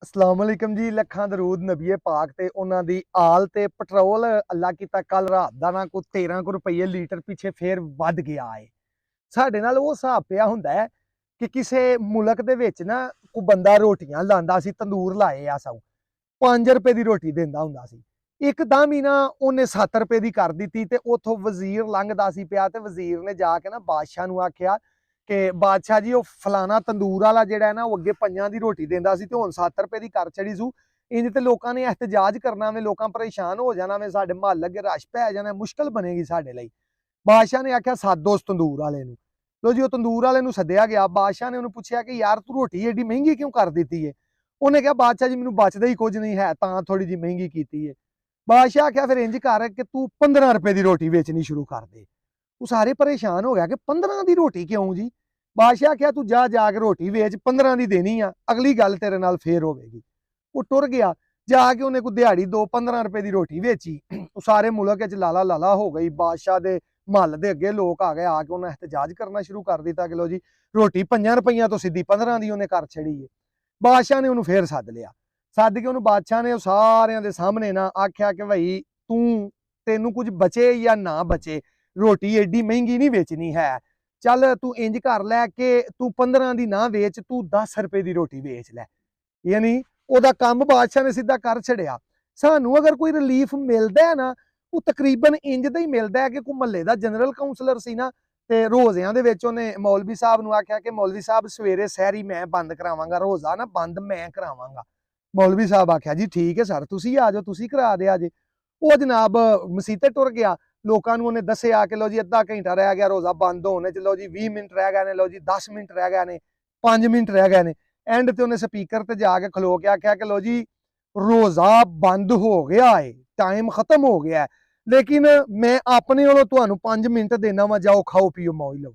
अस्सलाम वालेकुम जी। ਲੱਖਾਂ ਦਰੂਦ ਨਬੀਏ ਪਾਕ ਤੇ ਉਹਨਾਂ ਦੀ ਆਲ ਤੇ ਪੈਟਰੋਲ ਅੱਲਾ ਕੀਤਾ ਕੱਲ ਰਾਤ ਦਾ ਨਾ ਕੋ 13 ਰੁਪਏ ਲੀਟਰ ਪਿੱਛੇ ਫੇਰ ਵੱਧ ਗਿਆ ਏ। ਸਾਡੇ ਨਾਲ ਉਹ ਹਿਸਾਬ ਪਿਆ ਹੁੰਦਾ ਹੈ ਕਿ ਕਿਸੇ ਮੁਲਕ ਦੇ ਵਿੱਚ ਨਾ ਕੋ ਬੰਦਾ ਰੋਟੀਆਂ ਲਾਂਦਾ ਸੀ, ਤੰਦੂਰ ਲਾਏ ਆ ਸਭ 5 ਰੁਪਏ ਦੀ ਰੋਟੀ ਦਿੰਦਾ ਹੁੰਦਾ ਸੀ। ਇੱਕਦਮ ਹੀ ਨਾ ਉਹਨੇ 7 ਰੁਪਏ ਦੀ ਕਰ ਦਿੱਤੀ ਤੇ ਉਥੋਂ ਵਜ਼ੀਰ ਲੰਘਦਾ ਸੀ ਪਿਆ ਤੇ ਵਜ਼ੀਰ ਨੇ ਜਾ ਕੇ ਨਾ ਬਾਦਸ਼ਾਹ ਨੂੰ ਆਖਿਆ ਕਿ ਬਾਦਸ਼ਾਹ ਜੀ ਉਹ ਫਲਾਣਾ ਤੰਦੂਰ ਵਾਲਾ ਜਿਹੜਾ ਹੈ ਨਾ ਉਹ ਅੱਗੇ 5 ਦੀ ਰੋਟੀ ਦਿੰਦਾ ਸੀ ਤੇ ਹੁਣ 7 ਰੁਪਏ ਦੀ ਕਰ ਚੜੀ ਸੂ। ਇੰਜ ਤੇ ਲੋਕਾਂ ਨੇ ਇhtਜਾਜ ਕਰਨਾ ਵੇ, ਲੋਕਾਂ ਪਰੇਸ਼ਾਨ ਹੋ ਜਾਣਾ ਵੇ, ਸਾਡੇ ਮਹੱਲ ਅੱਗੇ ਰਸ਼ ਪੈ ਜਾਣਾ, ਮੁਸ਼ਕਲ ਬਣੇਗੀ ਸਾਡੇ ਲਈ। ਬਾਦਸ਼ਾਹ ਨੇ ਆਖਿਆ ਸੱਦ ਉਸ ਤੰਦੂਰ ਵਾਲੇ ਨੂੰ। ਲੋ ਜੀ ਉਹ ਤੰਦੂਰ ਵਾਲੇ ਨੂੰ ਸੱਦਿਆ ਗਿਆ। ਬਾਦਸ਼ਾਹ ਨੇ ਉਹਨੂੰ ਪੁੱਛਿਆ ਕਿ ਯਾਰ ਤੂੰ ਰੋਟੀ ਏਡੀ ਮਹਿੰਗੀ ਕਿਉਂ ਕਰ ਦਿੱਤੀ ਏ? ਉਹਨੇ ਕਿਹਾ ਬਾਦਸ਼ਾਹ ਜੀ ਮੈਨੂੰ ਬਚਦਾ ਹੀ ਕੁਝ ਨਹੀਂ ਹੈ ਤਾਂ ਥੋੜੀ ਜਿਹੀ ਮਹਿੰਗੀ ਕੀਤੀ ਏ। ਬਾਦਸ਼ਾਹ ਆਖਿਆ ਫਿਰ ਇੰਜ ਕਰ ਕਿ ਤੂੰ 15 ਰੁਪਏ ਦੀ ਰੋਟੀ ਵੇਚਣੀ ਸ਼ੁਰੂ ਕਰ ਦੇ। ਉਹ ਸਾਰੇ ਪਰੇਸ਼ਾਨ ਹੋ ਗਿਆ ਕਿ 15 ਦੀ ਰੋਟੀ ਕਿਉਂ ਜੀ? ਬਾਦਸ਼ਾਹ ਆਖਿਆ ਤੂੰ ਜਾ ਕੇ ਰੋਟੀ ਵੇਚ, 15 ਦੀ ਦੇਣੀ ਆ, ਅਗਲੀ ਗੱਲ ਤੇਰੇ ਨਾਲ ਫੇਰ ਹੋਵੇਗੀ। ਉਹ ਟੁਰ ਗਿਆ। ਜਾ ਕੇ ਉਹਨੇ ਕੋਈ ਦਿਹਾੜੀ 15 ਰੁਪਏ ਦੀ ਰੋਟੀ ਵੇਚੀ। ਉਹ ਸਾਰੇ ਮੁਲਕ ਵਿੱਚ ਲਾਲਾ ਹੋ ਗਈ। ਬਾਦਸ਼ਾਹ ਦੇ ਮਹੱਲ ਦੇ ਅੱਗੇ ਲੋਕ ਆ ਗਏ, ਆ ਕੇ ਉਹਨਾਂ ਇhtਜਾਜ ਕਰਨਾ ਸ਼ੁਰੂ ਕਰ ਦਿੱਤਾ ਕਿ ਲੋ ਜੀ ਰੋਟੀ 5 ਰੁਪਈਆਂ ਤੋਂ ਸਿੱਧੀ 15 ਦੀ ਉਹਨੇ ਕਰ ਛੜੀ ਏ। ਬਾਦਸ਼ਾਹ ਨੇ ਉਹਨੂੰ ਫੇਰ ਸੱਦ ਲਿਆ। ਸੱਦ ਕੇ ਉਹਨੂੰ ਬਾਦਸ਼ਾਹ ਨੇ ਉਹ ਸਾਰਿਆਂ ਦੇ ਸਾਹਮਣੇ ਨਾ ਆਖਿਆ ਕਿ ਭਾਈ ਤੈਨੂੰ ਕੁਝ ਬਚੇ ਜਾਂ ਨਾ ਬਚੇ, ਰੋਟੀ ਏਡੀ ਮਹਿੰਗੀ ਨਹੀਂ ਵੇਚਣੀ ਹੈ। ਚੱਲ ਤੂੰ ਇੰਜ ਕਰ ਲੈ ਕਿ ਤੂੰ 15 ਦੀ ਨਾ ਵੇਚ, ਤੂੰ 10 ਰੁਪਏ ਦੀ ਰੋਟੀ ਵੇਚ ਲੈ। ਯਾਨੀ ਉਹਦਾ ਕੰਮ ਬਾਦਸ਼ਾਹ ਨੇ ਸਿੱਧਾ ਕਰ ਛੜਿਆ। ਸਾਨੂੰ ਅਗਰ ਕੋਈ ਰਿਲੀਫ ਮਿਲਦਾ ਹੈ ਨਾ, ਉਹ ਤਕਰੀਬਨ ਇੰਜ ਦਾ ਹੀ ਮਿਲਦਾ ਹੈ ਕਿ ਕੋਈ ਮਹੱਲੇ ਦਾ ਜਨਰਲ ਕਾਉਂਸਲਰ ਸੀ ਨਾ, ਤੇ ਰੋਜ਼ਿਆਂ ਦੇ ਵਿੱਚ ਉਹਨੇ ਮੌਲਵੀ ਸਾਹਿਬ ਨੂੰ ਆਖਿਆ ਕਿ ਮੌਲਵੀ ਸਾਹਿਬ ਸਵੇਰੇ ਸਹਿਰੀ ਮੈਂ ਬੰਦ ਕਰਾਵਾਂਗਾ, ਰੋਜ਼ਾ ਨਾ ਬੰਦ ਮੈਂ ਕਰਾਵਾਂਗਾ। ਮੌਲਵੀ ਸਾਹਿਬ ਆਖਿਆ ਜੀ ਠੀਕ ਹੈ ਸਰ, ਤੁਸੀਂ ਆ ਜਾਓ, ਤੁਸੀਂ ਕਰਾ ਦਿਆ ਜੇ। ਉਹ ਜਨਾਬ ਮਸੀਤੇ ਟੁਰ ਗਿਆ। ਲੋਕਾਂ ਨੂੰ ਉਹਨੇ ਦੱਸਿਆ ਕਿ ਲੋ ਜੀ ਅੱਧਾ ਘੰਟਾ ਰਹਿ ਗਿਆ ਰੋਜ਼ਾ ਬੰਦ ਹੋਣੇ ਚ, ਲੋ ਜੀ 20 ਮਿੰਟ ਰਹਿ ਗਏ ਨੇ, ਲੋ ਜੀ 10 ਮਿੰਟ ਰਹਿ ਗਏ ਨੇ, 5 ਮਿੰਟ ਰਹਿ ਗਏ ਨੇ। ਐਂਡ ਤੇ ਉਹਨੇ ਸਪੀਕਰ ਤੇ ਜਾ ਕੇ ਖਲੋ ਕੇ ਆਖਿਆ ਕਿ ਲੋ ਜੀ ਰੋਜ਼ਾ ਬੰਦ ਹੋ ਗਿਆ ਏ, ਟਾਈਮ ਖਤਮ ਹੋ ਗਿਆ, ਲੇਕਿਨ ਮੈਂ ਆਪਣੇ ਵੱਲੋਂ ਤੁਹਾਨੂੰ 5 ਮਿੰਟ ਦੇਣਾ ਵਾ, ਜਾਓ ਖਾਓ ਪੀਓ ਮੌਜ ਲਵੋ।